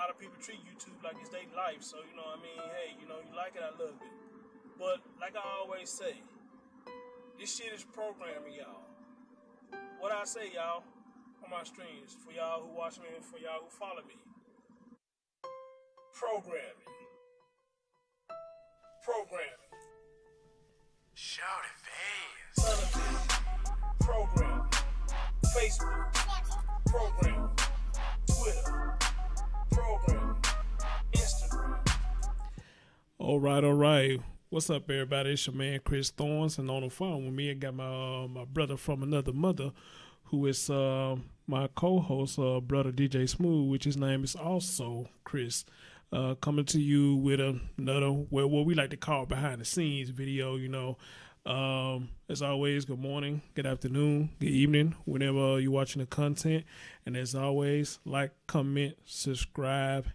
lot of people treat YouTube like it's their life. So, you know what I mean? Hey, you know, you like it, I love it. But like I always say, this shit is programming, y'all. What I say, y'all, on my streams, for y'all who watch me and for y'all who follow me. Programming. Programming. Shout it fast. Television. Programming. Facebook. Programming. Twitter. Programming. Instagram. All right. What's up, everybody? It's your man, Chris Thorns, and on the phone with me, I got my brother from another mother, who is my co-host, brother DJ Smooth, which his name is also Chris. Coming to you with another, what we like to call behind the scenes video, you know. As always, good morning, good afternoon, good evening, whenever you're watching the content. And as always, like, comment, subscribe,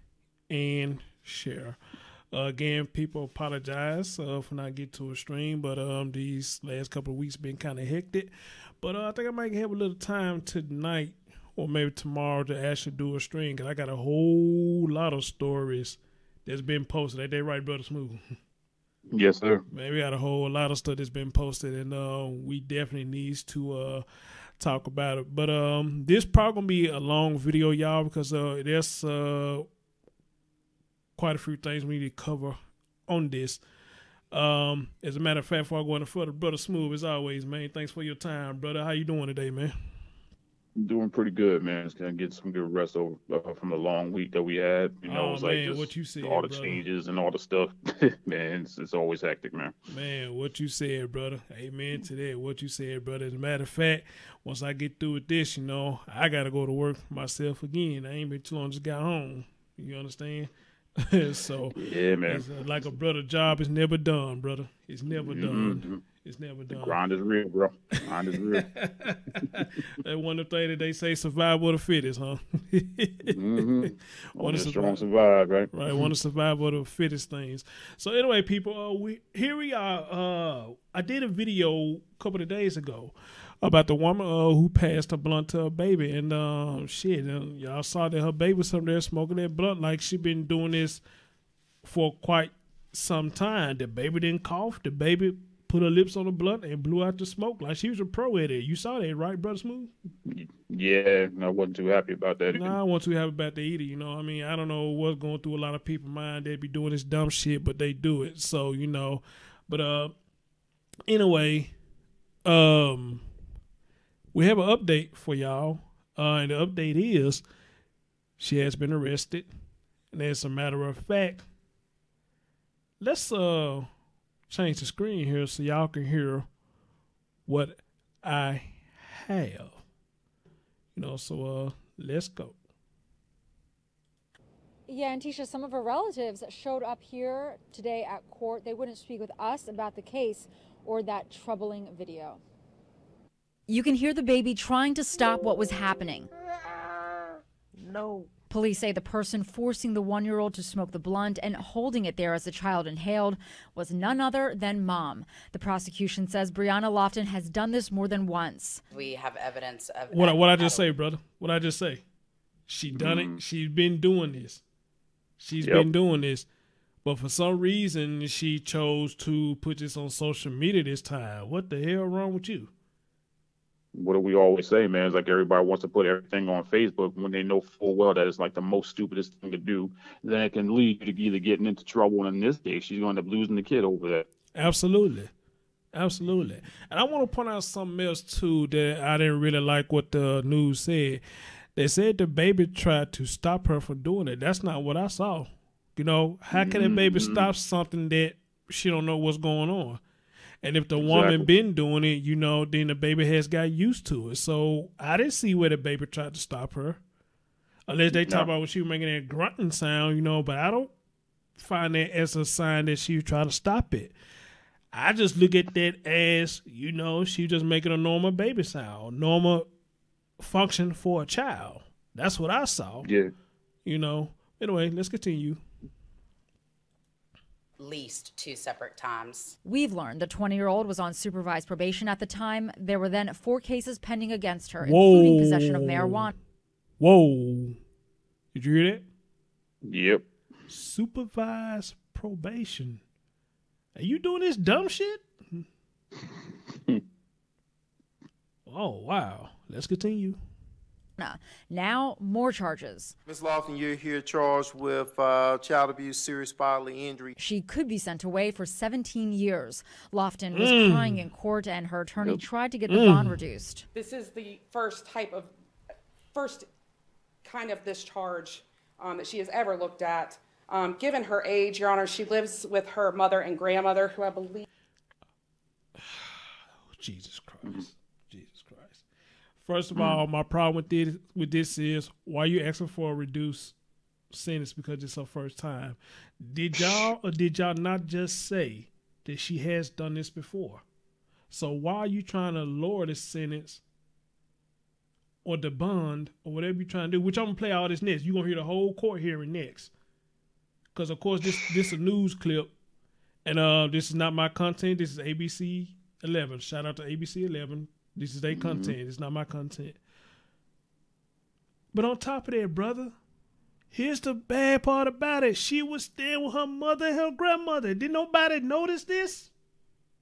and share. Again, people apologize for not getting to a stream, but these last couple of weeks been kind of hectic. But I think I might have a little time tonight or maybe tomorrow to actually do a stream, because I got a whole lot of stories that's been posted. Ain't that right, Brother Smooth? Yes, sir. Man, we got a whole lot of stuff that's been posted, and we definitely needs to talk about it. But this probably going to be a long video, y'all, because there's quite a few things we need to cover on this. As a matter of fact, before I go any further, Brother Smooth, as always, man, thanks for your time, brother. How you doing today, man? Doing pretty good, man. Just gonna get some good rest over from the long week that we had. You know, it was like just what you said, all the brother. changes and all the stuff. Man, it's always hectic, man. Man, what you said, brother. Amen to that. What you said, brother. As a matter of fact, once I get through with this, you know, I gotta go to work myself again. I ain't been too long, just got home. You understand? So yeah, man. Like a brother job is never done, brother. It's never done. It's never done. The grind is real, bro. Grind is real. That one of the things that they say, survival of the fittest, huh? Want to strong survive, right? Right. Want to survive of the fittest things. So anyway, people, here we are. I did a video a couple of days ago about the woman who passed a blunt to her baby, and y'all saw that her baby was up there smoking that blunt like she been doing this for quite some time. The baby didn't cough. The baby put her lips on the blunt and blew out the smoke like she was a pro at it. You saw that, right, Brother Smooth? Yeah, I wasn't too happy about that. No, I wasn't too happy about that either. You know, I mean, I don't know what's going through a lot of people's mind. They be doing this dumb shit, but they do it. So, you know, but anyway, we have an update for y'all, and the update is she has been arrested. And as a matter of fact, let's change the screen here so y'all can hear what I have. You know, so let's go. Yeah, and Tisha, some of her relatives showed up here today at court. They wouldn't speak with us about the case or that troubling video. You can hear the baby trying to stop what was happening. No. Police say the person forcing the 1-year-old to smoke the blunt and holding it there as the child inhaled was none other than mom. The prosecution says Brianna Lofton has done this more than once. We have evidence of what I just say, brother. What I just say. She done it. She's been doing this. She's been doing this. But for some reason, she chose to put this on social media this time. What the hell wrong with you? What do we always say, man? It's like everybody wants to put everything on Facebook when they know full well that it's like the most stupidest thing to do. Then it can lead you to either getting into trouble, and in this case, she's going to end up losing the kid over that. Absolutely. Absolutely. And I want to point out something else, too, that I didn't really like what the news said. They said the baby tried to stop her from doing it. That's not what I saw. You know, how can a baby stop something that she don't know what's going on? And if the woman been doing it, you know, then the baby has got used to it. So I didn't see where the baby tried to stop her. Unless they talk about when she was making that grunting sound, you know, but I don't find that as a sign that she was trying to stop it. I just look at that as, you know, she just making a normal baby sound, normal function for a child. That's what I saw. Yeah. You know. Anyway, let's continue. Least 2 separate times. We've learned the 20-year-old was on supervised probation at the time. There were then 4 cases pending against her, Whoa. including possession of marijuana. Whoa. Did you hear that? Yep. Supervised probation. Are you doing this dumb shit? Oh, wow. Let's continue. Now, more charges. Ms. Lofton, you're here charged with child abuse, serious bodily injury. She could be sent away for 17 years. Lofton was crying in court, and her attorney tried to get the bond reduced. This is the first kind of this charge that she has ever looked at. Given her age, Your Honor, she lives with her mother and grandmother, who I believe. Jesus Christ. Jesus Christ. First of all, my problem with this is, why you asking for a reduced sentence because it's her first time? Did y'all not just say that she has done this before? So why are you trying to lower the sentence or the bond or whatever you're trying to do? Which I'm going to play all this next. You're going to hear the whole court hearing next. Because, of course, this is a news clip. And this is not my content. This is ABC 11. Shout out to ABC 11. This is their content. It's not my content. But on top of that, brother, here's the bad part about it. She was staying with her mother and her grandmother. Did nobody notice this?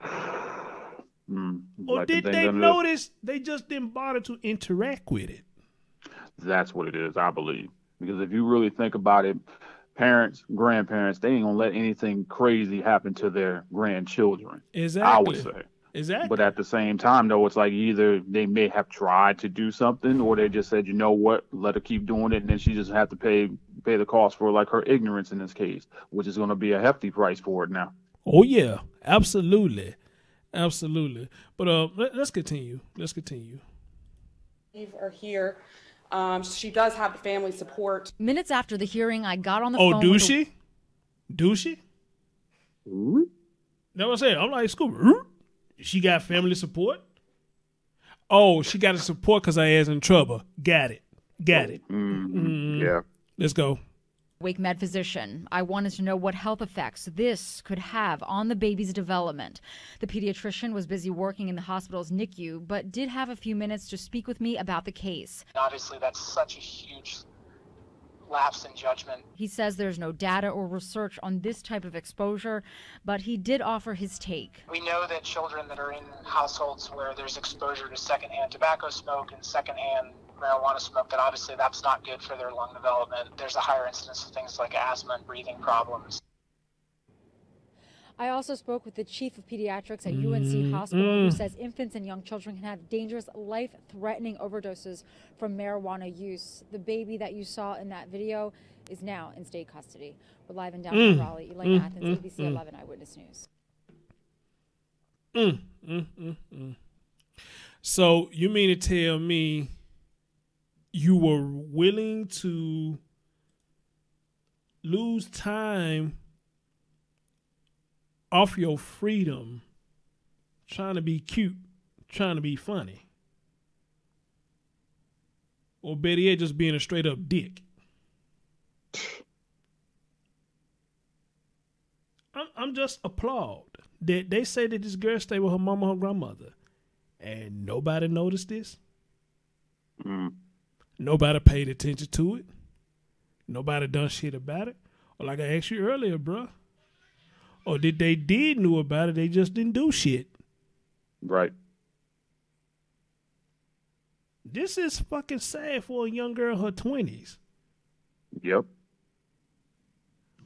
Or did they notice? They just didn't bother to interact with it. That's what it is, I believe. Because if you really think about it, parents, grandparents, they ain't gonna let anything crazy happen to their grandchildren. Exactly. I would say. Exactly. But at the same time, though, it's like either they may have tried to do something, or they just said, you know what, let her keep doing it, and then she just have to pay the cost for like her ignorance in this case, which is going to be a hefty price for it now. Oh yeah, absolutely, absolutely. But let's continue. Let's continue. Are here. She does have the family support. Minutes after the hearing, I got on the phone. Oh, do she? Do she? That's what I'm saying. I'm like, Scooby. She got family support? Oh, she got a support because her ass in trouble. Got it. Yeah. Let's go. Wake Med physician. I wanted to know what health effects this could have on the baby's development. The pediatrician was busy working in the hospital's NICU, but did have a few minutes to speak with me about the case. Obviously, that's such a huge lapse in judgment. He says there's no data or research on this type of exposure, but he did offer his take. We know that children that are in households where there's exposure to secondhand tobacco smoke and secondhand marijuana smoke, that obviously that's not good for their lung development. There's a higher incidence of things like asthma and breathing problems. I also spoke with the chief of pediatrics at UNC Hospital, who says infants and young children can have dangerous, life-threatening overdoses from marijuana use. The baby that you saw in that video is now in state custody. We're live in downtown Raleigh. Elaine Athens, ABC 11 Eyewitness News. So you mean to tell me you were willing to lose time off your freedom, trying to be cute, trying to be funny, or better yet, just being a straight up dick? I'm just applaud that they say that this girl stayed with her mama and her grandmother, and nobody noticed this. Nobody paid attention to it. Nobody done shit about it. Or like I asked you earlier, bruh. Or did they knew about it, they just didn't do shit. Right. This is fucking sad for a young girl in her 20s. Yep.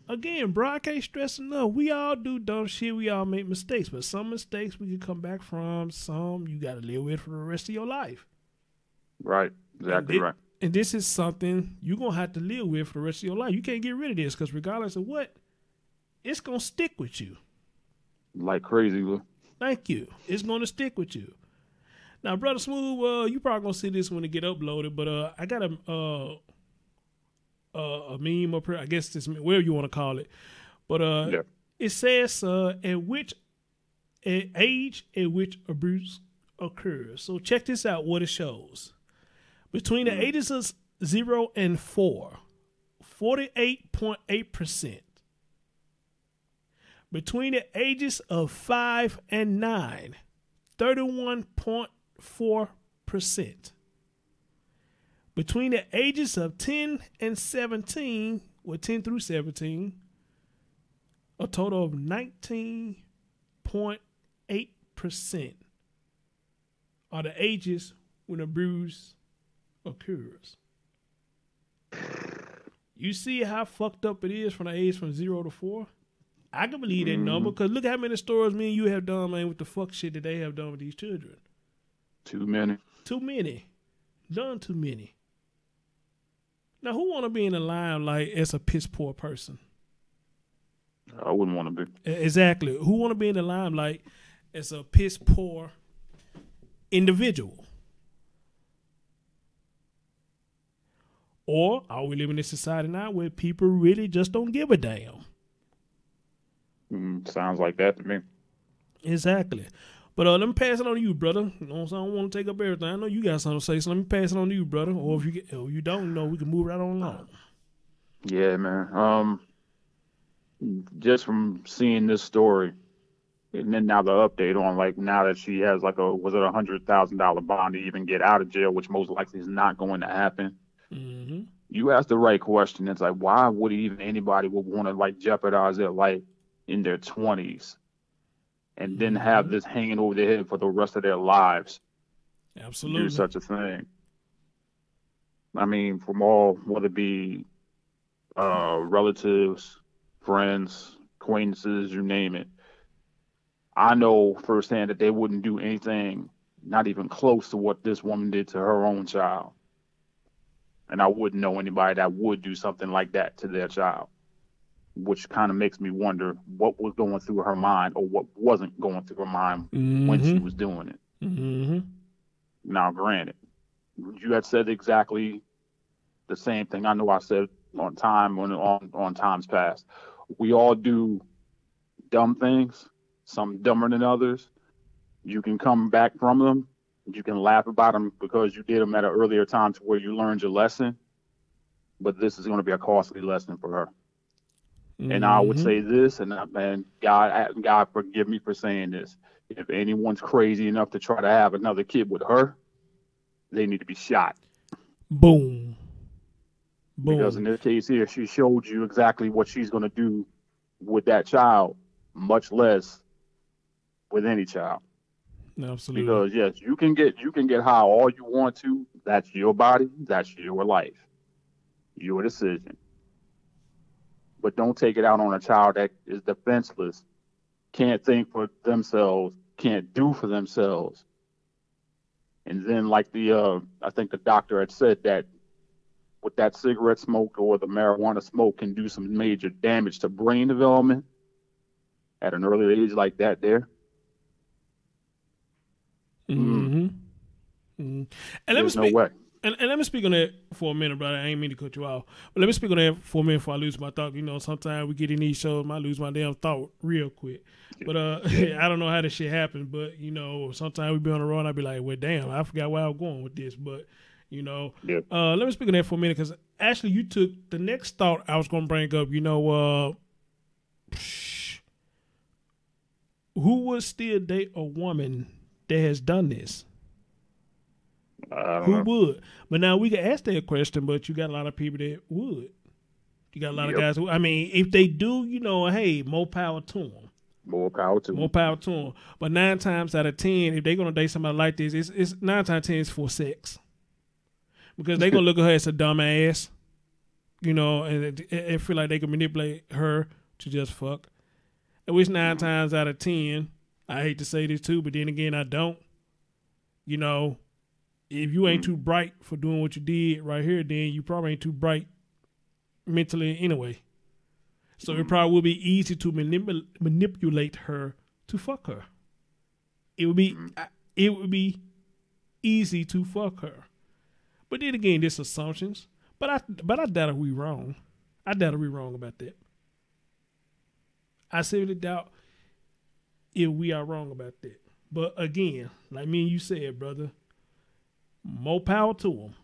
Again, bro, I can't stress enough. We all do dumb shit. We all make mistakes. But some mistakes we can come back from. Some you got to live with for the rest of your life. Right. Exactly right. And this is something you're going to have to live with for the rest of your life. You can't get rid of this because regardless of what, it's going to stick with you. Like crazy. Thank you. It's going to stick with you. Now, Brother Smooth, you probably going to see this when it get uploaded, but I got a meme up here. I guess this, whatever you want to call it. But it says at which age at which abuse occurs. So check this out, what it shows. Between the ages of 0 and 4, 48.8%. Between the ages of 5 and 9, 31.4%. between the ages of 10 and 17, or 10 through 17, a total of 19.8% are the ages when abuse occurs. You see how fucked up it is from the age from 0 to 4? I can believe that number, because look how many stories me and you have done, man, with the fuck shit that they have done with these children. Too many. Too many. Done too many. Now, who want to be in the limelight as a piss poor person? I wouldn't want to be. Exactly. Who want to be in the limelight as a piss poor individual? Or are we living in a society now where people really just don't give a damn? Sounds like that to me. Exactly. But let me pass it on to you, brother. You know what I'm saying? I don't want to take up everything. I know you got something to say, so let me pass it on to you, brother. Or if you don't know, we can move right on along. Yeah, man. Just from seeing this story, and then now the update on, like, now that she has like was it $100,000 bond to even get out of jail, which most likely is not going to happen. Mm-hmm. You asked the right question. It's like, why would even anybody would want to like jeopardize their life in their 20s and then have this hanging over their head for the rest of their lives? Absolutely. Do such a thing. I mean, from all, whether it be relatives, friends, acquaintances, you name it, I know firsthand that they wouldn't do anything, not even close to what this woman did to her own child. And I wouldn't know anybody that would do something like that to their child, which kind of makes me wonder what was going through her mind or what wasn't going through her mind when she was doing it. Mm-hmm. Now, granted, you had said exactly the same thing I know I said on times past. We all do dumb things, some dumber than others. You can come back from them. You can laugh about them because you did them at an earlier time to where you learned your lesson. But this is going to be a costly lesson for her. And I would say this, and God forgive me for saying this. If anyone's crazy enough to try to have another kid with her, they need to be shot. Boom. Boom. Because in this case here, she showed you exactly what she's going to do with that child, much less with any child. Absolutely. Because yes, you can get high all you want to. That's your body. That's your life. Your decision. But don't take it out on a child that is defenseless, can't think for themselves, can't do for themselves. And then, like I think the doctor had said that with that cigarette smoke or the marijuana smoke can do some major damage to brain development at an early age like that there. Mm-hmm. Mm-hmm. And There's no way. And let me speak on that for a minute, brother. I ain't mean to cut you off. But let me speak on that for a minute before I lose my thought. You know, sometimes we get in these shows, I lose my damn thought real quick. But I don't know how this shit happens. But, you know, sometimes we be on the road and I be like, well, damn, I forgot where I was going with this. But, you know, let me speak on that for a minute because actually you took the next thought I was going to bring up. You know, who would still date a woman that has done this? Who would? But now we can ask that question, but you got a lot of people that would. You got a lot of guys who, I mean, if they do, you know, hey, more power to them. More power to them. More power to them. But 9 times out of 10, if they're going to date somebody like this, it's 9 times out of 10 is for sex. Because they're going to look at her as a dumb ass, you know, and feel like they can manipulate her to just fuck. And which 9 times out of 10, I hate to say this too, but then again, I don't. You know, if you ain't too bright for doing what you did right here, then you probably ain't too bright mentally anyway. So it probably would be easy to manipulate her to fuck her. It would be easy to fuck her. But then again, this assumptions. But I doubt we wrong. I doubt we wrong about that. I seriously doubt if we are wrong about that. But again, like me and you said, brother, more power to them.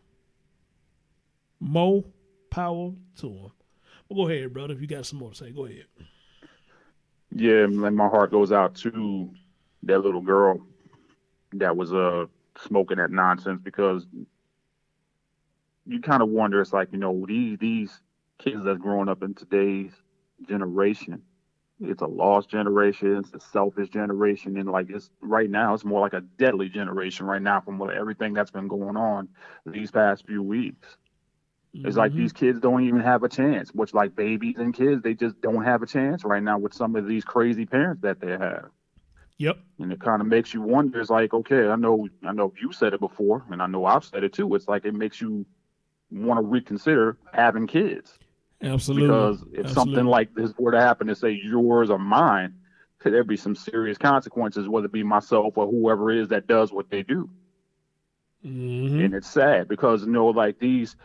More power to them. Well, go ahead, brother. If you got some more to say, go ahead. Yeah, like my heart goes out to that little girl that was smoking that nonsense because you kind of wonder. It's like, these kids that's growing up in today's generation. It's a lost generation. It's a selfish generation, and like it's right now, it's more like a deadly generation right now from everything that's been going on these past few weeks. It's like these kids don't even have a chance. Which like babies and kids, they just don't have a chance right now with some of these crazy parents that they have. Yep. And it kind of makes you wonder. It's like, okay, I know you said it before, and I know I've said it too. It's like it makes you want to reconsider having kids. Absolutely. Because if something like this were to happen to say yours or mine, could there be some serious consequences, whether it be myself or whoever it is that does what they do. And it's sad because like these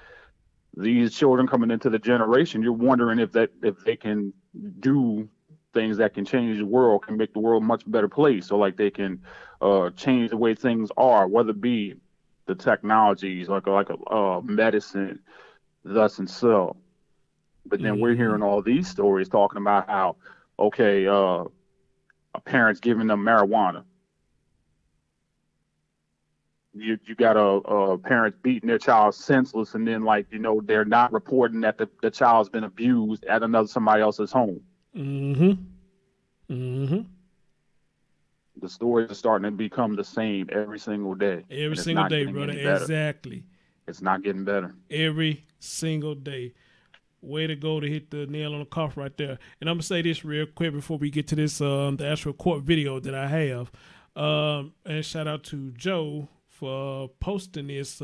children coming into the generation, you're wondering if they can do things that can change the world, can make the world a much better place, or like they can change the way things are, whether it be the technologies like medicine, thus and so. But then we're hearing all these stories talking about how, okay, a parent's giving them marijuana. You got a parents beating their child senseless, and then they're not reporting that the child's been abused at somebody else's home. The stories are starting to become the same every single day. Every single day, brother. Exactly. It's not getting better. Every single day. Way to go to hit the nail on the coffin right there. And I'm going to say this real quick before we get to this, the actual court video that I have. And shout out to Joe for posting this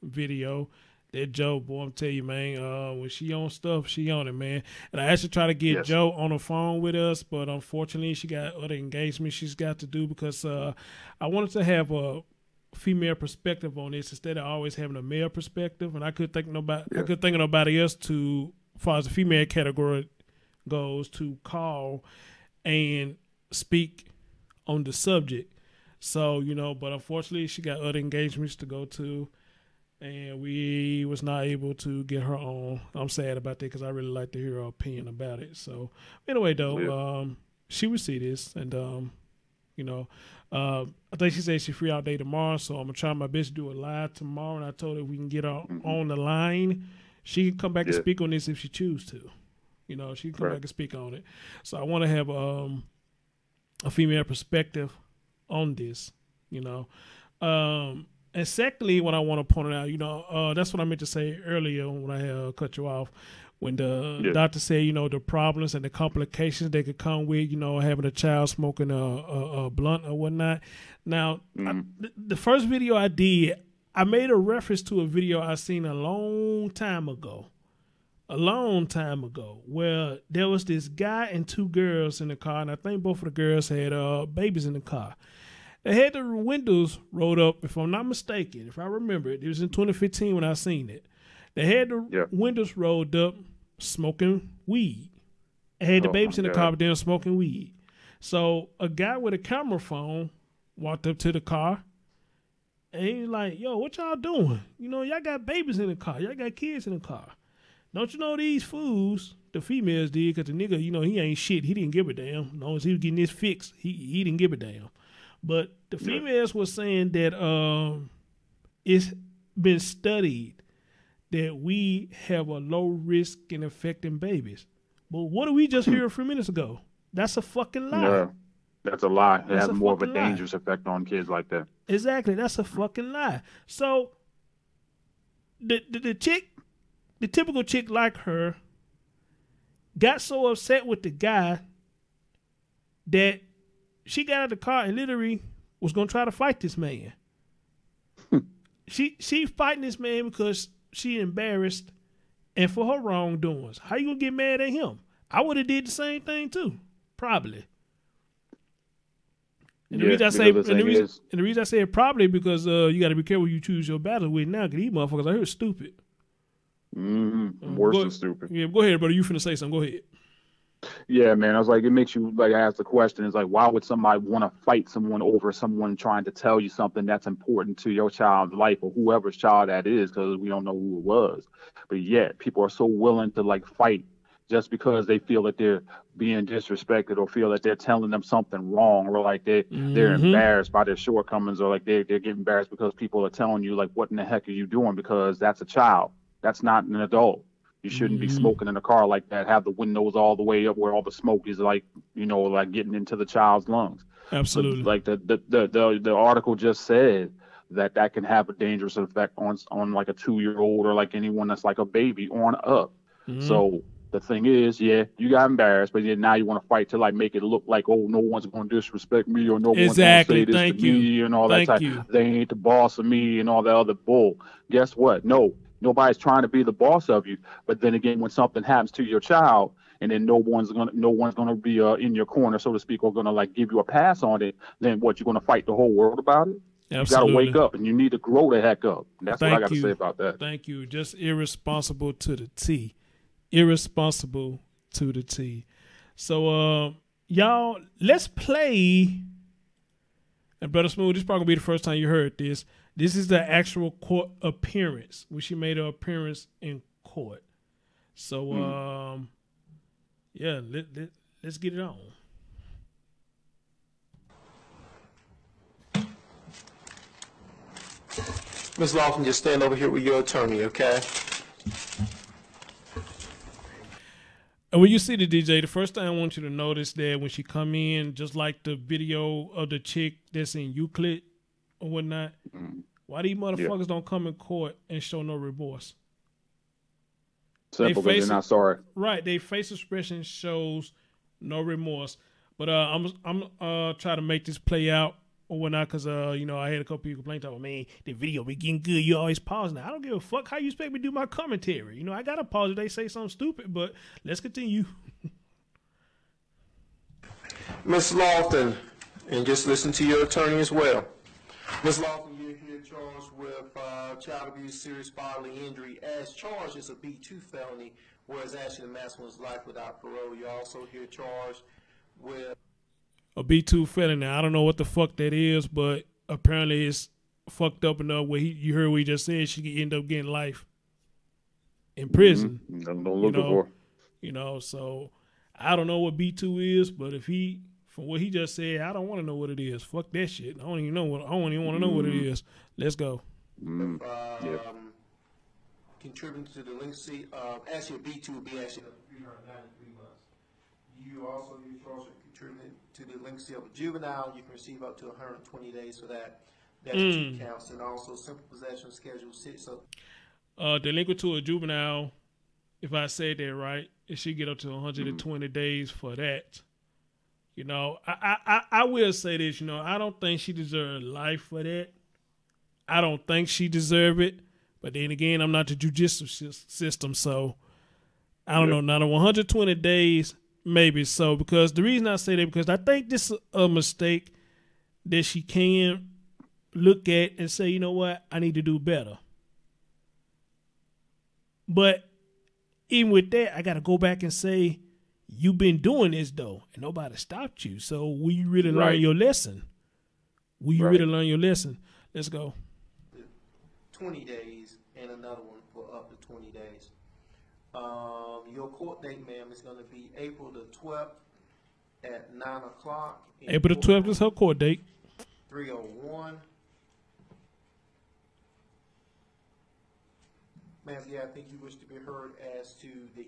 video. That Joe, boy, I'm telling you, man, when she on stuff, she on it, man. And I actually try to get Joe on the phone with us, but unfortunately she got other engagements she's got to do because I wanted to have a female perspective on this instead of always having a male perspective, and I could think of nobody else to, as far as the female category goes, to call and speak on the subject. So but unfortunately she got other engagements to go to, and we was not able to get her on. I'm sad about that because I really like to hear her opinion about it. So anyway, though, she would see this, and I think she said she's free all day tomorrow, so I'm going to try my best to do it live tomorrow, and I told her if we can get her on the line, she can come back and speak on this if she chooses to. She can come back and speak on it. So I want to have a female perspective on this, And secondly, what I want to point out, that's what I meant to say earlier when I cut you off. When the doctor said, the problems and the complications that could come with, having a child smoking a blunt or whatnot. Now, the first video I did, I made a reference to a video I seen a long time ago, where there was this guy and two girls in the car, and I think both of the girls had babies in the car. They had the windows rolled up, if I'm not mistaken. If I remember it was in 2015 when I seen it. They had the windows rolled up, smoking weed. They had the babies in the car, but they were smoking weed. So a guy with a camera phone walked up to the car, and he's like, yo, what y'all doing? Y'all got babies in the car. Y'all got kids in the car. Don't you know these fools, the females did, because the nigga, he ain't shit. He didn't give a damn. As long as he was getting his fix, he didn't give a damn. But the females were saying that it's been studied that we have a low risk in affecting babies. But what did we just hear a few minutes ago? That's a fucking lie. Yeah, that's a lie. It has more of a dangerous effect on kids like that. Exactly. That's a fucking lie. So the chick, the typical chick like her, got so upset with the guy that she got out of the car and literally was going to try to fight this man. She fighting this man because she embarrassed and for her wrongdoings. How you gonna get mad at him? I would have did the same thing too, probably. And the reason I say probably because you got to be careful you choose your battle with now, because these motherfuckers out here stupid. Worse than stupid. Yeah, go ahead, brother. You finna say something. Go ahead. Yeah, man. I was like, it makes you ask the question. It's like, why would somebody want to fight someone over someone trying to tell you something that's important to your child's life or whoever's child that is? Because we don't know who it was. But yet, people are so willing to fight just because they feel that they're being disrespected or feel that they're telling them something wrong, or like they're embarrassed by their shortcomings, or like they're getting embarrassed because people are telling you like, what in the heck are you doing? Because that's a child. That's not an adult. You shouldn't be smoking in a car like that. Have the windows all the way up where all the smoke is like, like getting into the child's lungs. Absolutely. So, like the article just said that can have a dangerous effect on like a 2-year-old or like anyone that's like a baby on up. So the thing is, yeah, you got embarrassed, but then now you want to fight to like make it look like, oh, no one's going to disrespect me, or no one's going to say this to me and all that type. They ain't the boss of me and all that other bull. Guess what? No, nobody's trying to be the boss of you. But then again, when something happens to your child, and then no one's gonna be in your corner, so to speak, or gonna like give you a pass on it, then what, you're gonna fight the whole world about it? Absolutely. You gotta wake up, and you need to grow the heck up. That's what I got to say about that. Thank you. Just irresponsible to the T. Irresponsible to the T. So, y'all, let's play. And Brother Smooth, this is probably gonna be the first time you heard this. This is the actual court appearance when she made her appearance in court. So, yeah, let's get it on. Ms. Lawson, just stand over here with your attorney, okay? And when you see the DJ, the first thing I want you to notice that when she come in, just like the video of the chick that's in Euclid or whatnot, why these motherfuckers don't come in court and show no remorse? Simple, because they're not sorry. Right, their face expression shows no remorse. But I'm trying to make this play out or whatnot, because I had a couple people complain about, man, the video be getting good. You always pause now. I don't give a fuck how you expect me to do my commentary. I gotta pause if they say something stupid. But let's continue. Ms. Lawson, and just listen to your attorney as well. Ms. Lawson, you're here charged with child abuse, serious bodily injury. As charged, it's a B2 felony, whereas actually the maximum is life without parole. You're also here charged with a B2 felony. Now, I don't know what the fuck that is, but apparently it's fucked up enough where you heard what he just said, she could end up getting life in prison. Don't look for. So I don't know what B2 is, but from what he just said, I don't want to know what it is. Fuck that shit. I don't even want to know what it is. Let's go. Contributing to the delinquency of actually a B2 would be actually 393 months. You also be charged with contributing to the delinquency of a juvenile. You can receive up to 120 days for that. That's 2 counts, and also simple possession Schedule 6. Delinquent to a juvenile, if I said that right, it should get up to 120 days for that. I will say this. I don't think she deserved life for that. I don't think she deserved it. But then again, I'm not the judicial system, so I don't know. Now, the 120 days, maybe so. Because the reason I say that, because I think this is a mistake that she can look at and say, you know what, I need to do better. But even with that, I got to go back and say, you've been doing this, though, and nobody stopped you. So will you really learn your lesson? Will you really learn your lesson? Let's go. 20 days and another one for up to 20 days. Your court date, ma'am, is going to be April the 12th at 9 o'clock. April the 12th is her court date. 301. Ma'am, I think you wish to be heard as to the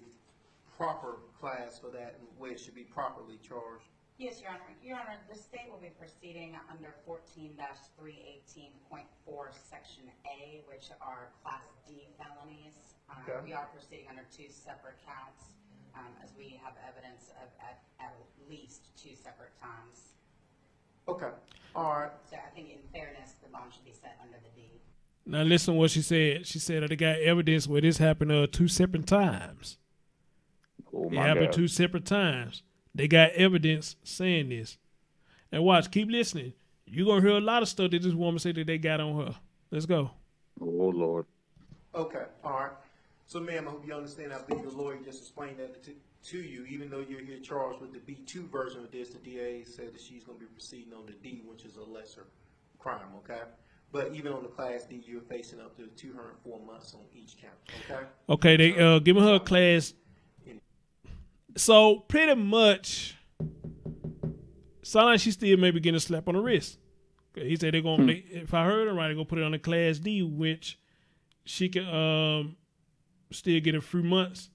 proper class for that and where it should be properly charged. Yes, Your Honor. Your Honor, the state will be proceeding under 14-318.4 Section A, which are Class D felonies. We are proceeding under 2 separate counts, as we have evidence of at least 2 separate times. Okay. All right. So I think in fairness, the bond should be set under the D. Now listen to what she said. She said that they got evidence where this happened 2 separate times. Oh, it happened 2 separate times. They got evidence saying this. And watch, keep listening. You're going to hear a lot of stuff that this woman said that they got on her. Let's go. Oh, Lord. Okay, all right. So, ma'am, I hope you understand. I believe your lawyer just explained that to you. Even though you're here charged with the B2 version of this, the DA said that she's going to be proceeding on the D, which is a lesser crime, okay? But even on the Class D, you're facing up to 204 months on each count, okay? Okay, they giving her a class. So pretty much, sound like she still maybe getting a slap on the wrist. He said they're gonna. If I heard it right, they're gonna put it on the Class D, which she can still get a few months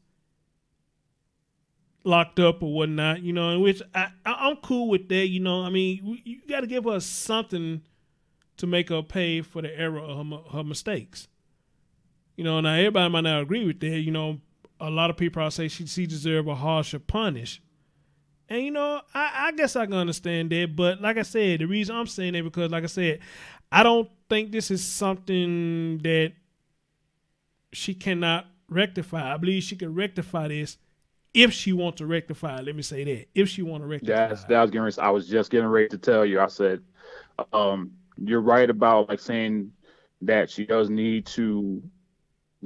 locked up or whatnot. You know, in which I'm cool with that. You know, I mean, you got to give her something to make her pay for the error of her mistakes. You know, now everybody might not agree with that. You know, a lot of people say she deserves a harsher punish. And, you know, I guess I can understand that. But like I said, the reason I'm saying that because, like I said, I don't think this is something that she cannot rectify. I believe she can rectify this if she wants to rectify it. Let me say that. If she wants to rectify it. I was just getting ready to tell you. I said, you're right about like saying that she does need to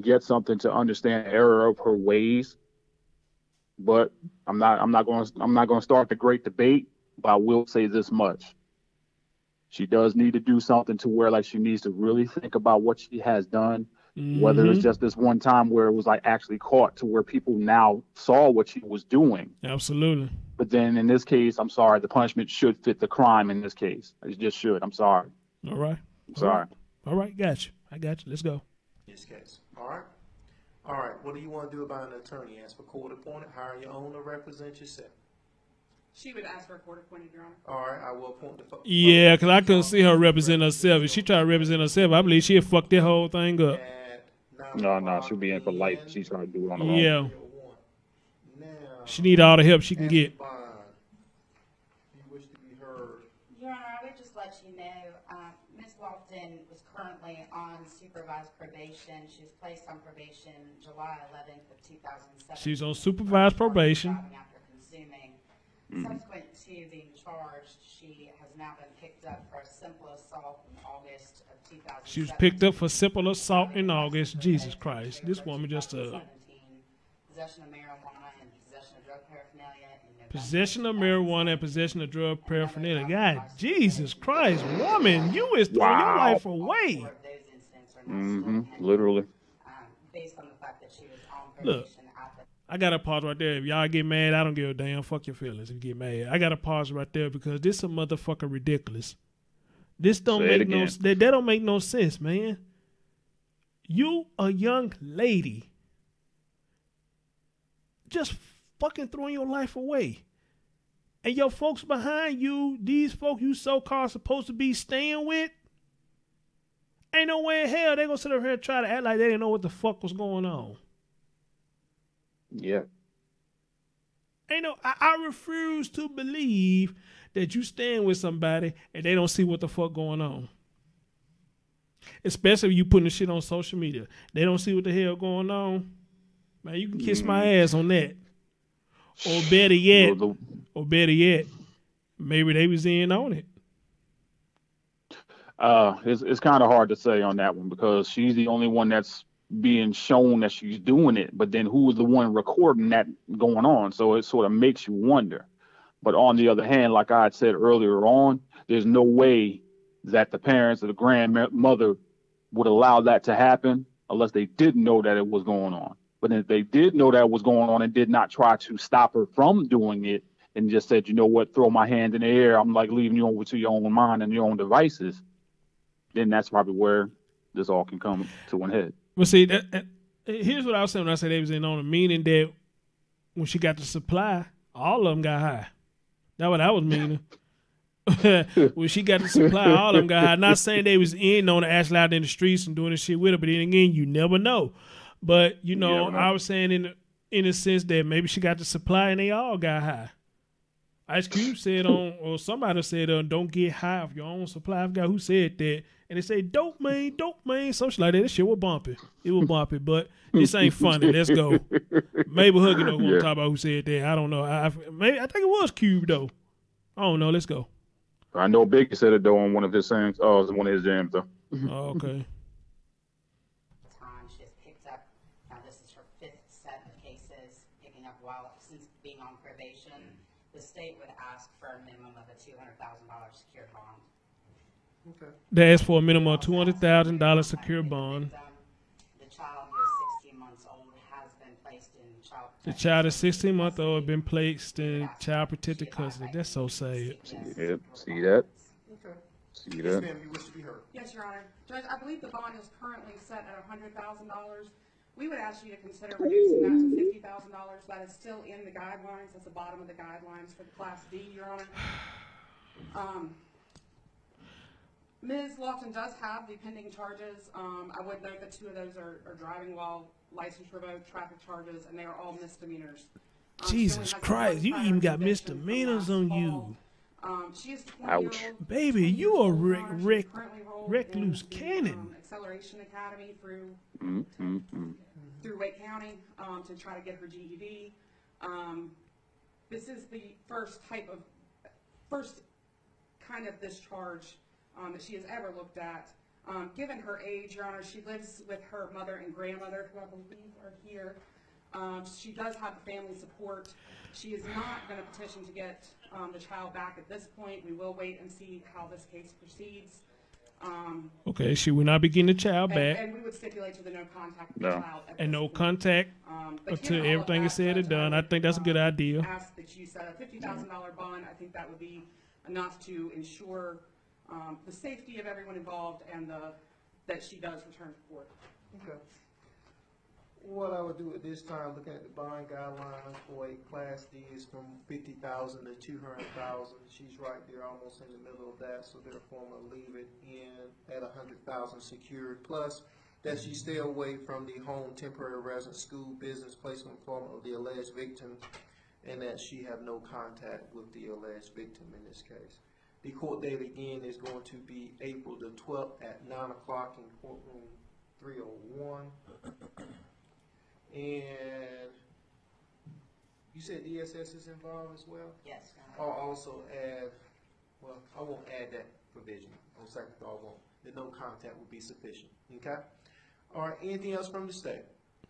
get something to understand the error of her ways. But I'm not going to start the great debate, but I will say this much. She does need to do something to where like she needs to really think about what she has done, whether it's just this one time where it was like actually caught to where people now saw what she was doing. Absolutely. But then in this case, I'm sorry, the punishment should fit the crime in this case. It just should. I'm sorry. All right. I'm sorry. All right. Got you. I got you. Let's go. This case. All right. All right, what do you want to do about an attorney? Ask for court appointed, hire your own, or represent yourself? She would ask for a court appointed, Your Honor. All right, I will appoint the. Yeah, because I couldn't see her represent herself. If she tried to represent herself, I believe she'd fuck that whole thing up. No, she'll be in for life if she's trying to do it on her own. Yeah. She need all the help she can get. Your Honor, I would just let you know, Ms. Lofton was currently on supervised probation. She was placed on probation July 11th of 2007. She's on supervised probation. After consuming. Subsequent to being charged, she has now been picked up for a simple assault in August of 2007. She was picked up for simple assault in August. Jesus Christ. This woman just possession of marijuana and possession of drug paraphernalia. Possession of marijuana and possession of drug paraphernalia. God, Jesus Christ, woman, you is throwing your life away. Literally. Based on the fact that she was on probation. Look, I got to pause right there. If y'all get mad, I don't give a damn. Fuck your feelings if you get mad. I got to pause right there because this is a motherfucker ridiculous. This don't make no sense. That don't make no sense, man. You a young lady just fucking throwing your life away. And your folks behind you, these folks you so-called supposed to be staying with, ain't no way in hell they gonna sit up here and try to act like they didn't know what the fuck was going on. Yeah. I refuse to believe that you stand with somebody and they don't see what the fuck going on. Especially if you putting the shit on social media. They don't see what the hell going on. Man, you can kiss my ass on that. Or better yet, maybe they was in on it. It's kind of hard to say on that one because she's the only one that's being shown that she's doing it. But then who was the one recording that going on? So it sort of makes you wonder. But on the other hand, like I had said earlier on, there's no way that the parents or the grandmother would allow that to happen unless they didn't know that it was going on. But if they did know that was going on and did not try to stop her from doing it and just said, you know what, throw my hand in the air, I'm like leaving you over to your own mind and your own devices, then that's probably where this all can come to an head. Well, see, here's what I was saying when I said they was in on it, meaning that when she got the supply, all of them got high. That's what I was meaning. When she got the supply, all of them got high. Not saying they was in on it, actually out in the streets and doing this shit with her, but then again, you never know. But, you know, I was saying in a sense that maybe she got the supply and they all got high. Ice Cube said or somebody said don't get high off your own supply. I forgot who said that. And they say, dope man, some shit like that. This shit was bumpy. It was bumpy, but this ain't funny. Let's go. Maybe Huggy don't want to talk about who said that. I don't know. I think it was Cube, though. I don't know. Let's go. I know Biggie said it, though, on one of his songs. Oh, it was one of his jams, though. Oh, okay. She has picked up, now this is her 5th set of cases, picking up since being on probation. The state would ask for a minimum of a $200,000 secured bond. Okay. They asked for a minimum of $200,000 secured bond. The child, who is 16 months old, has been placed in child The child is 16-month-old, been placed in child protective custody. That's so sad. Yep. See that? Okay. See Yes, that? ma'am, you wish to be heard. Yes, Your Honor. Judge, I believe the bond is currently set at $100,000. We would ask you to consider reducing that to $50,000. That is still in the guidelines. That's the bottom of the guidelines for the Class D, Your Honor. Ms. Lofton does have the pending charges. I would note that 2 of those are driving while license revoked, traffic charges, and they are all misdemeanors. Jesus Christ, you even got misdemeanors on you. She is 20 Ouch. Baby, you a recluse cannon. Acceleration Academy through Wake County to try to get her GED. This is the first kind of discharge that she has ever looked at. Given her age, Your Honor, she lives with her mother and grandmother, who I believe are here. She does have the family support. She is not going to petition to get the child back at this point. We will wait and see how this case proceeds. Okay, she will not be getting the child back. And we would stipulate to the no contact with the child. And no contact until everything is said and done. I think that's a good idea. Ask that you set a $50,000 bond. I think that would be enough to ensure the safety of everyone involved and that she does return to court. Okay. What I would do at this time, looking at the bond guidelines for a Class D, is from $50,000 to $200,000. She's right there, almost in the middle of that, so therefore I'm gonna leave it in at $100,000 secured. Plus, that she stay away from the home, temporary residence, school, business, placement, employment of the alleged victim, and that she have no contact with the alleged victim in this case. The court date again is going to be April the 12th at 9 o'clock in courtroom 301. And you said DSS is involved as well? Yes. I'll also add, well, I won't add that provision. On second thought, I won't. The no contact will be sufficient. Okay? All right, anything else from the state?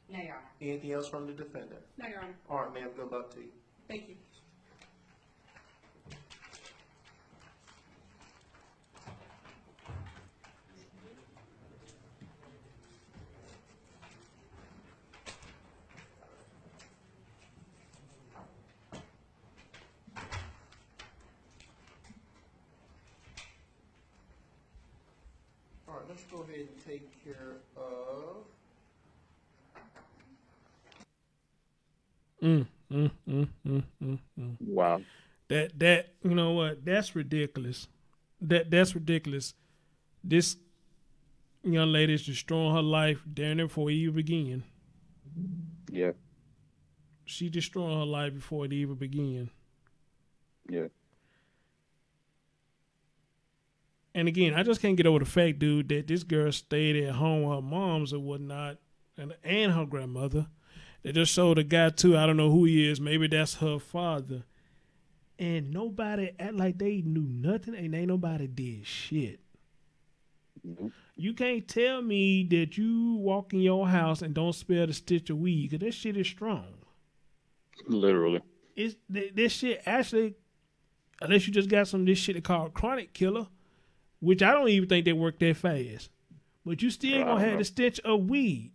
No, Your Honor. Anything else from the defendant? No, Your Honor. All right, ma'am, good luck to you. Thank you. All right, let's go ahead and take care of Wow. That you know what? That's ridiculous. That's ridiculous. This young lady is destroying her life damn near before it even began. Yeah. She destroying her life before it even began. Yeah. And again, I just can't get over the fact, dude, that this girl stayed at home with her moms or whatnot, and her grandmother. They just showed a guy too. I don't know who he is. Maybe that's her father. And nobody act like they knew nothing, and ain't nobody did shit. Nope. You can't tell me that you walk in your house and don't smell the stitch of weed, because that shit is strong. Literally. This shit actually, unless you just got some of this shit called chronic killer, which I don't even think they work that fast. But you still gonna have the stench of weed.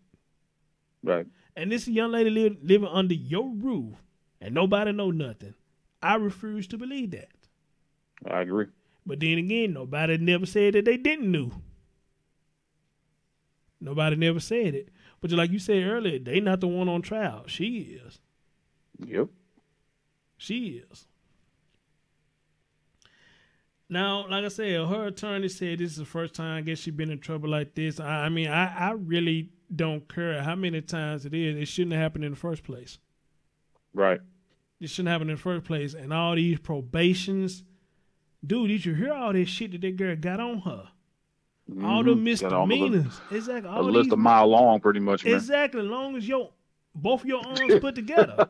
Right. And this young lady living under your roof and nobody know nothing. I refuse to believe that. I agree. But then again, nobody never said that they didn't know. Nobody never said it. But just like you said earlier, they not the one on trial. She is. Yep. She is. Now, like I said, her attorney said this is the first time I guess she's been in trouble like this. I mean, I really don't care how many times it is. It shouldn't have happened in the first place. Right. It shouldn't happen in the first place. And all these probations. Dude, did you hear all this shit that girl got on her? Mm-hmm. All the misdemeanors. Exactly. All a list a mile long, pretty much. Man. Exactly. As long as both your arms put together.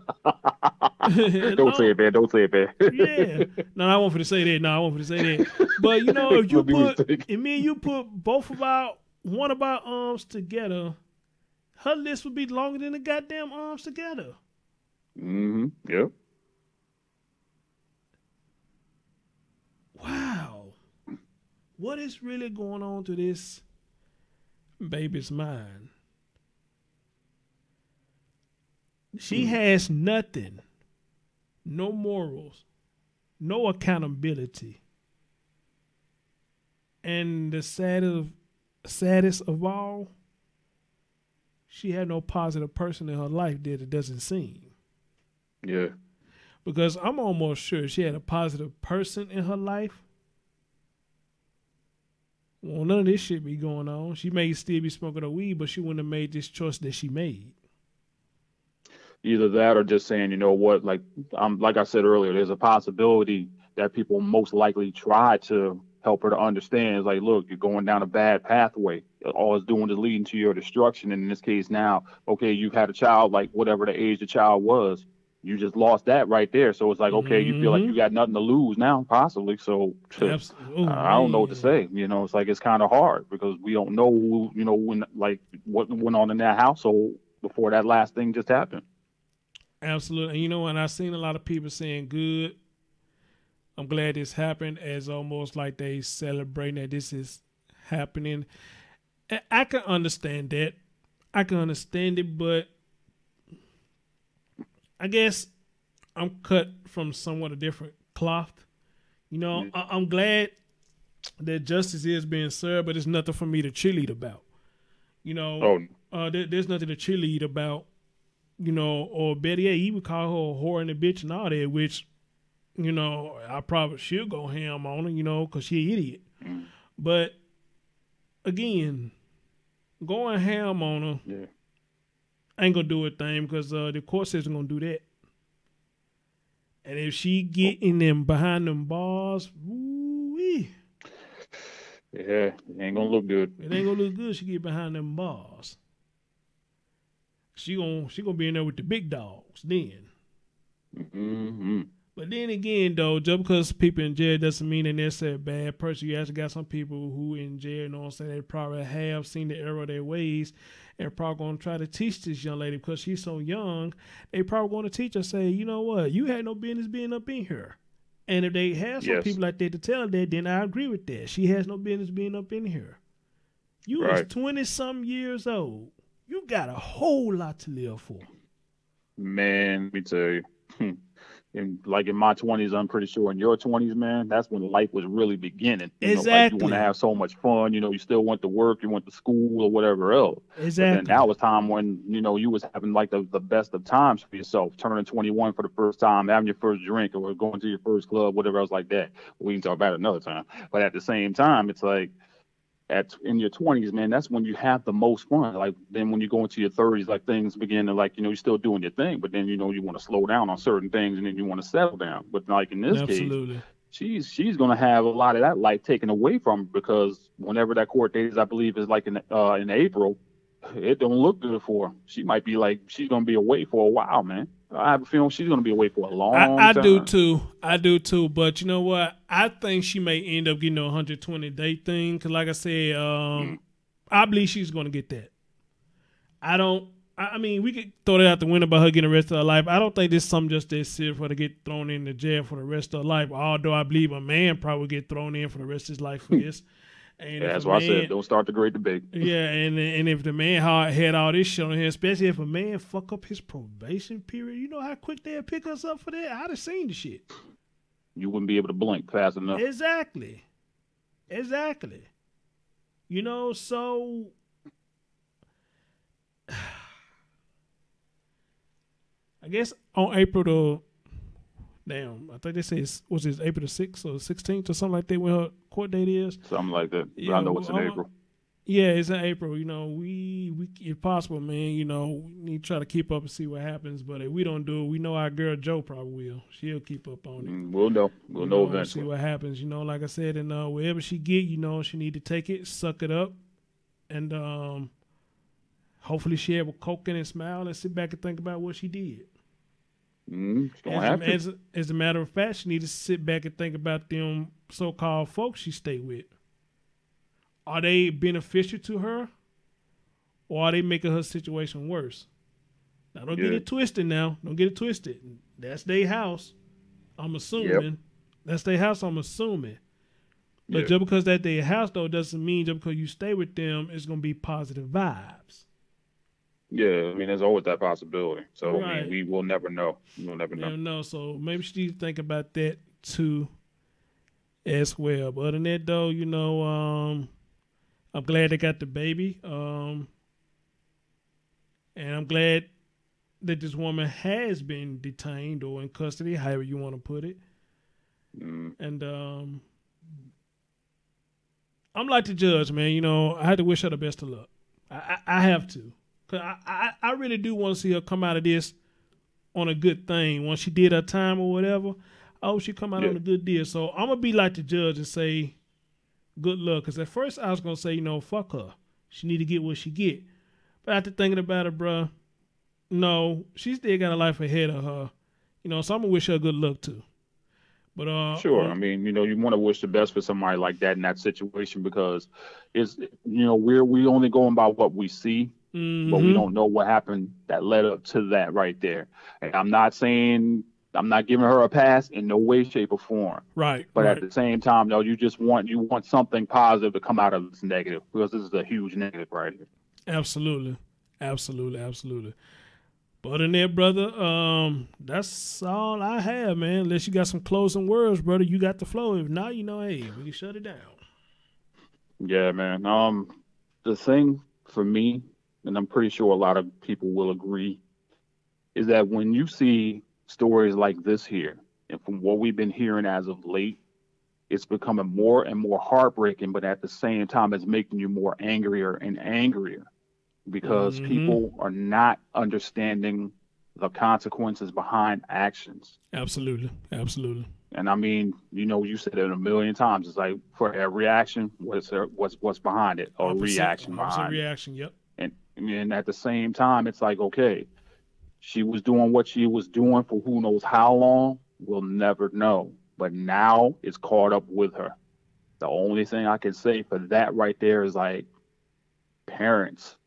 Don't say it, man. Don't say it, man. Yeah. No, I want for to say that. No, I want for to say that. But you know, if you put both of one of our arms together, her list would be longer than the goddamn arms together. Mm-hmm. Yep. Wow. What is really going on to this baby's mind? She has nothing, no morals, no accountability. And the saddest of all, she had no positive person in her life that it doesn't seem. Yeah. Because I'm almost sure she had a positive person in her life. Well, none of this shit be going on. She may still be smoking her weed, but she wouldn't have made this choice that she made. Either that or just saying, you know what, like I said earlier, there's a possibility that people most likely try to help her to understand. It's like, look, you're going down a bad pathway. All it's doing is leading to your destruction. And in this case now, okay, you've had a child, like whatever the age the child was, you just lost that right there. So it's like, okay, you feel like you got nothing to lose now, possibly. So I don't know what to say. You know, it's like it's kind of hard because we don't know who, you know, when, like what went on in that household before that last thing just happened. Absolutely. And you know what? I've seen a lot of people saying, good, I'm glad this happened, as almost like they celebrating that this is happening. And I can understand that. I can understand it, but I guess I'm cut from somewhat a different cloth. You know, I'm glad that justice is being served, but it's nothing for me to cheerlead about. You know, there's nothing to cheerlead about. You know, or better yet, he would call her a whore and a bitch and all that, which, you know, I probably should go ham on her, you know, because she an idiot. But, again, going ham on her ain't going to do a thing because the court system going to do that. And if she get in them behind them bars, woo-wee. Yeah, it ain't going to look good. It ain't going to look good. She get behind them bars. She gonna be in there with the big dogs then. But then again, though, just because people in jail doesn't mean they're necessarily a bad person. You actually got some people who in jail, you know what I'm saying, they probably have seen the error of their ways and probably going to try to teach this young lady because she's so young. They probably going to teach her, say, you know what, you had no business being up in here. And if they have some people like that to tell her that, then I agree with that. She has no business being up in here. You was 20-something years old. You got a whole lot to live for. Man, let me tell you. In my 20s, I'm pretty sure in your 20s, man, that's when life was really beginning. You know, like you want to have so much fun. You know, you still went to work, you went to school or whatever else. Exactly. But then that was time when, you know, you was having like the best of times for yourself, turning 21 for the first time, having your first drink or going to your first club, whatever else like that. We can talk about it another time. But at the same time, it's like, in your 20s, man, that's when you have the most fun. Like then when you go into your 30s, like things begin to, like, you know, you're still doing your thing, but then, you know, you want to slow down on certain things and then you want to settle down. But like in this case, she's going to have a lot of that life taken away from her because whenever that court date is, I believe is like in April, it don't look good for her. She might be like, she's going to be away for a while, man. I have a feeling she's going to be away for a long time. I do too. But you know what? I think she may end up getting a 120-day thing. Because like I said, I believe she's going to get that. I mean, we could throw that out the window about her getting the rest of her life. I don't think this is something just that serious for her to get thrown into jail for the rest of her life. Although I believe a man probably get thrown in for the rest of his life for this. And that's why I said don't start the great debate. Yeah, and if the man had all this shit on him, especially if a man fuck up his probation period, you know how quick they'll pick us up for that? I'd have seen the shit. You wouldn't be able to blink fast enough. Exactly. You know, so I guess on April I think they say was it April the 6th or 16th or something like that when her court date is? Something like that. I know it's in April. Yeah, it's in April. You know, we if possible, man, you know, we need to try to keep up and see what happens. But if we don't do it, we know our girl Jo probably will. She'll keep up on it. We'll know. We'll know eventually. See what happens. You know, like I said, and wherever she get, you know, she need to take it, suck it up, and hopefully she have a coke in and smile and sit back and think about what she did. As a matter of fact, she needs to sit back and think about them so-called folks she stayed with. Are they beneficial to her, or are they making her situation worse? Now, don't get it twisted now. Don't get it twisted. That's their house, I'm assuming. That's their house, I'm assuming. But just because that's their house, though, doesn't mean just because you stay with them, it's going to be positive vibes. Yeah, I mean, there's always that possibility. So, I Right. mean, we will never know. We'll never know. Never know. So maybe she needs to think about that too as well. But other than that, though, I'm glad they got the baby. And I'm glad that this woman has been detained or in custody, however you want to put it. And I'm like the judge, man. I had to wish her the best of luck. I have to. Because I really do want to see her come out of this on a good thing. Once she did her time or whatever, I hope she come out on a good deal. So I'm going to be like the judge and say good luck. Because at first I was going to say, fuck her. She need to get what she get. But after thinking about it, bruh, no, she still got a life ahead of her. So I'm going to wish her good luck too. But sure. I mean, you want to wish the best for somebody like that in that situation because it's, we only going by what we see, but we don't know what happened that led up to that right there. And I'm not giving her a pass in no way, shape, or form. Right. But at the same time, though, you want something positive to come out of this negative because this is a huge negative right here. Absolutely. But in there, brother, that's all I have, man. Unless you got some closing words, brother, you got the flow. If not, hey, we can shut it down. Yeah, man. The thing for me, and I'm pretty sure a lot of people will agree, is that when you see stories like this here, and from what we've been hearing as of late, it's becoming more and more heartbreaking, but at the same time, it's making you more angrier and angrier. Because people are not understanding the consequences behind actions. Absolutely. And I mean, you said it a million times. It's like for every action, what's behind it? A reaction behind it. Reaction, yep. And at the same time, it's like, okay, she was doing what she was doing for who knows how long. We'll never know. But now it's caught up with her. The only thing I can say for that right there is like, parents,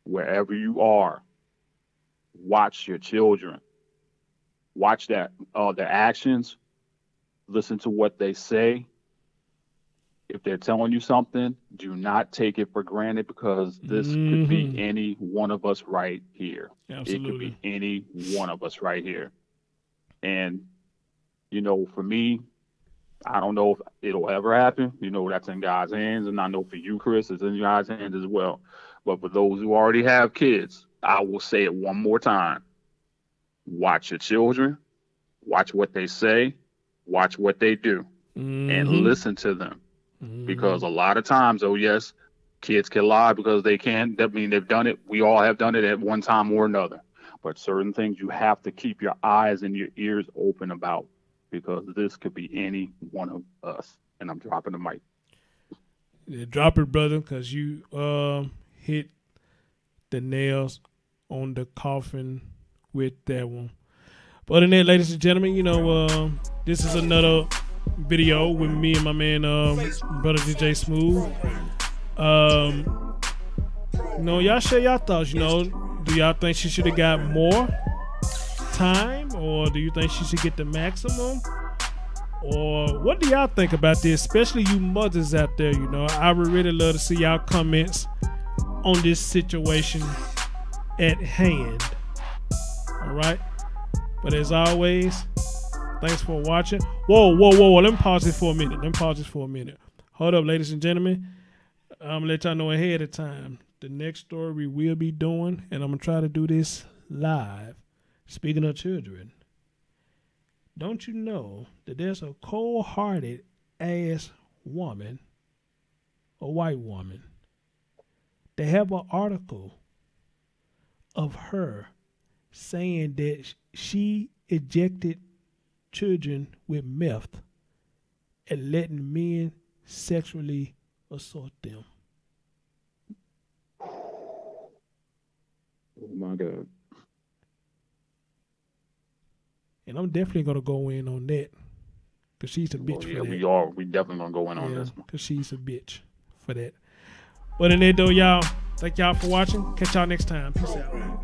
wherever you are, watch your children. Watch their actions. Listen to what they say. If they're telling you something, do not take it for granted because this could be any one of us right here. Absolutely. It could be any one of us right here. And, for me, I don't know if it'll ever happen. That's in God's hands. And I know for you, Chris, it's in God's hands as well. But for those who already have kids, I will say it one more time. Watch your children. Watch what they say. Watch what they do. And listen to them. Because a lot of times, yes, kids can lie because they can. That means they've done it. We all have done it at one time or another. But certain things you have to keep your eyes and your ears open about because this could be any one of us. And I'm dropping the mic. Yeah, drop it, brother, because you hit the nails on the coffin with that one. But other than that, ladies and gentlemen, this is another video with me and my man, brother DJ Smooth. Y'all share y'all thoughts. Do y'all think she should have got more time, or do you think she should get the maximum? Or what do y'all think about this, especially you mothers out there? I would really love to see y'all comments on this situation at hand. All right. But as always, thanks for watching. Whoa. Let me pause this for a minute. Hold up, ladies and gentlemen. I'm going to let y'all know ahead of time. The next story we will be doing, and I'm going to try to do this live. Speaking of children, don't you know that there's a cold-hearted ass woman, a white woman, they have an article of her saying that she ejected children with meth and letting men sexually assault them. Oh my God. And I'm definitely going to go in on that because she's a bitch for that. We are. We definitely going to go in on this one. Because she's a bitch for that. But in that though, y'all, thank y'all for watching. Catch y'all next time. Peace out.